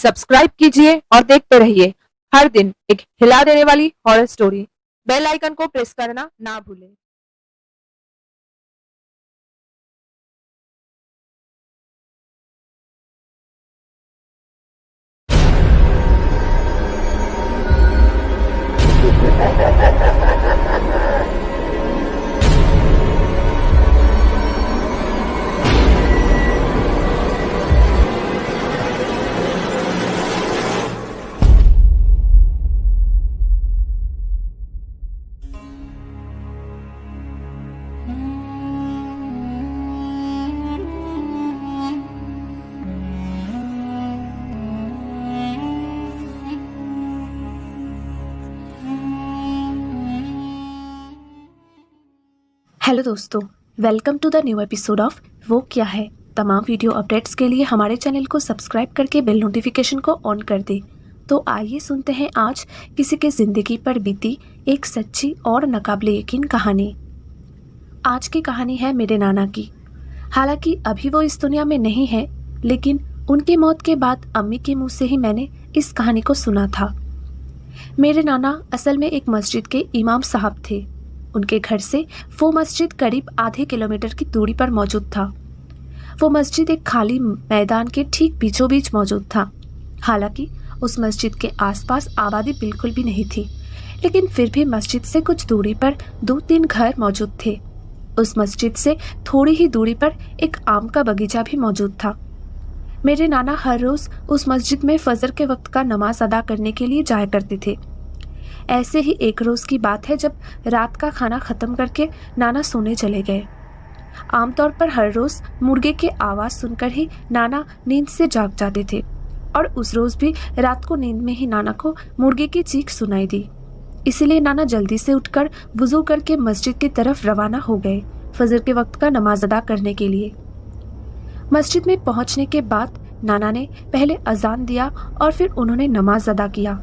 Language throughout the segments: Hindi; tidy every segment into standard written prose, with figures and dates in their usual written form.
सब्सक्राइब कीजिए और देखते रहिए हर दिन एक हिला देने वाली हॉरर स्टोरी। बेल आइकन को प्रेस करना ना भूलें। हेलो दोस्तों, welcome to the new episode of वो क्या है। तमाम वीडियो अपडेट्स के लिए हमारे चैनल को सब्सक्राइब करके बेल नोटिफिकेशन को ऑन कर दें। तो आइए सुनते हैं आज किसी के ज़िंदगी पर बीती एक सच्ची और नाकाबिले यकीन कहानी। आज की कहानी है मेरे नाना की। हालांकि अभी वो इस दुनिया में नहीं है, लेकिन उनकी मौत के बाद अम्मी के मुँह से ही मैंने इस कहानी को सुना था। मेरे नाना असल में एक मस्जिद के इमाम साहब थे। उनके घर से वो मस्जिद करीब आधे किलोमीटर की दूरी पर मौजूद था। वो मस्जिद एक खाली मैदान के ठीक बीचों बीच मौजूद था। हालांकि उस मस्जिद के आसपास आबादी बिल्कुल भी नहीं थी, लेकिन फिर भी मस्जिद से कुछ दूरी पर 2-3 घर मौजूद थे। उस मस्जिद से थोड़ी ही दूरी पर एक आम का बगीचा भी मौजूद था। मेरे नाना हर रोज़ उस मस्जिद में फजर के वक्त का नमाज अदा करने के लिए जाया करते थे। ऐसे ही एक रोज़ की बात है जब रात का खाना ख़त्म करके नाना सोने चले गए। आमतौर पर हर रोज़ मुर्गे के आवाज़ सुनकर ही नाना नींद से जाग जाते थे, और उस रोज़ भी रात को नींद में ही नाना को मुर्गे की चीख सुनाई दी। इसीलिए नाना जल्दी से उठकर वुज़ू करके मस्जिद की तरफ रवाना हो गए फजर के वक्त का नमाज अदा करने के लिए। मस्जिद में पहुंचने के बाद नाना ने पहले अजान दिया और फिर उन्होंने नमाज अदा किया।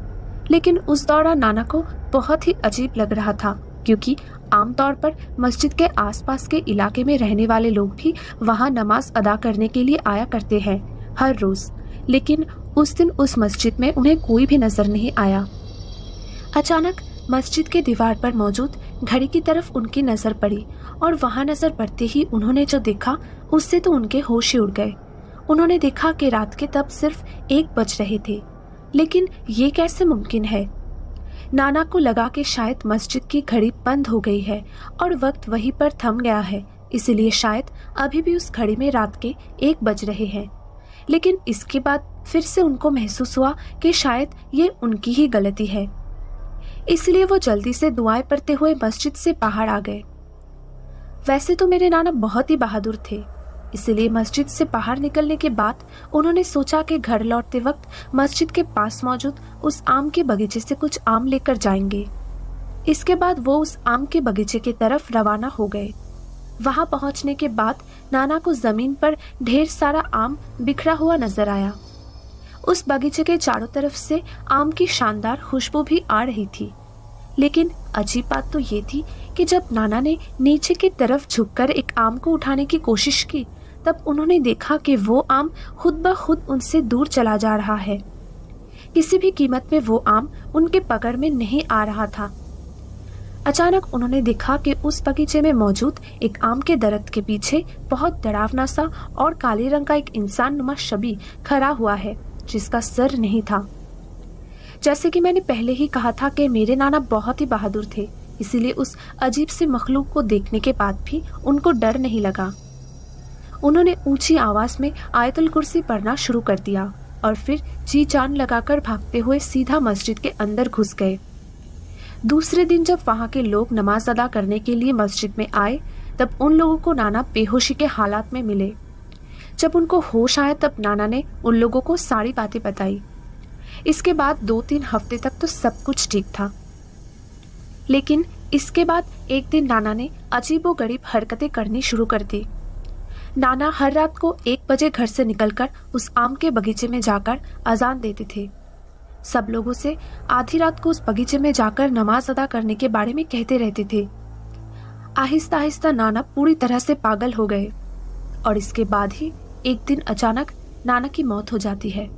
लेकिन उस दौरान नाना को बहुत ही अजीब लग रहा था, क्योंकि आमतौर पर मस्जिद के आसपास के इलाके में रहने वाले लोग भी वहां नमाज अदा करने के लिए आया करते हैं हर रोज़। लेकिन उस दिन उस मस्जिद में उन्हें कोई भी नज़र नहीं आया। अचानक मस्जिद के दीवार पर मौजूद घड़ी की तरफ उनकी नज़र पड़ी, और वहां नज़र पड़ते ही उन्होंने जो देखा उससे तो उनके होश ही उड़ गए। उन्होंने देखा कि रात के तब सिर्फ 1 बज रहे थे। लेकिन ये कैसे मुमकिन है? नाना को लगा कि शायद मस्जिद की घड़ी बंद हो गई है और वक्त वहीं पर थम गया है, इसलिए शायद अभी भी उस घड़ी में रात के 1 बज रहे हैं। लेकिन इसके बाद फिर से उनको महसूस हुआ कि शायद ये उनकी ही गलती है। इसलिए वो जल्दी से दुआएं पढ़ते हुए मस्जिद से बाहर आ गए। वैसे तो मेरे नाना बहुत ही बहादुर थे, इसलिए मस्जिद से बाहर निकलने के बाद उन्होंने सोचा कि घर लौटते वक्त मस्जिद के पास मौजूद उस आम के बगीचे से कुछ आम लेकर जाएंगे। इसके बाद वो उस आम के बगीचे की तरफ रवाना हो गए। वहां पहुंचने के बाद नाना को जमीन पर ढेर सारा आम बिखरा हुआ नजर आया। उस बगीचे के चारों तरफ से आम की शानदार खुशबू भी आ रही थी। लेकिन अजीब बात तो ये थी कि जब नाना ने नीचे की तरफ झुककर एक आम को उठाने की कोशिश की, तब उन्होंने देखा कि वो आम खुद ब खुद उनसे दूर चला जा रहा है। किसी भी कीमत में वो आम उनके पकड़ में नहीं आ रहा था। अचानक उन्होंने देखा कि उस बगीचे में मौजूद एक आम के दरख्त के पीछे बहुत डरावना सा और काले रंग का एक इंसान नुमा शबी खड़ा हुआ है, जिसका सर नहीं था। जैसे कि मैंने पहले ही कहा था कि मेरे नाना बहुत ही बहादुर थे, इसीलिए उस अजीब से मखलूक को देखने के बाद भी उनको डर नहीं लगा। उन्होंने ऊंची आवाज में आयतुल कुर्सी पढ़ना शुरू कर दिया और फिर जी जान लगाकर भागते हुए सीधा मस्जिद के अंदर घुस गए। दूसरे दिन जब वहां के लोग नमाज अदा करने के लिए मस्जिद में आए, तब उन लोगों को नाना बेहोशी के हालात में मिले। जब उनको होश आया तब नाना ने उन लोगों को सारी बातें बताई। इसके बाद 2-3 हफ्ते तक तो सब कुछ ठीक था। लेकिन इसके बाद एक दिन नाना ने अजीबोगरीब हरकतें करनी शुरू कर दी। नाना हर रात को 1 बजे घर से निकलकर उस आम के बगीचे में जाकर अजान देते थे। सब लोगों से आधी रात को उस बगीचे में जाकर नमाज अदा करने के बारे में कहते रहते थे। आहिस्ता आहिस्ता नाना पूरी तरह से पागल हो गए, और इसके बाद ही एक दिन अचानक नाना की मौत हो जाती है।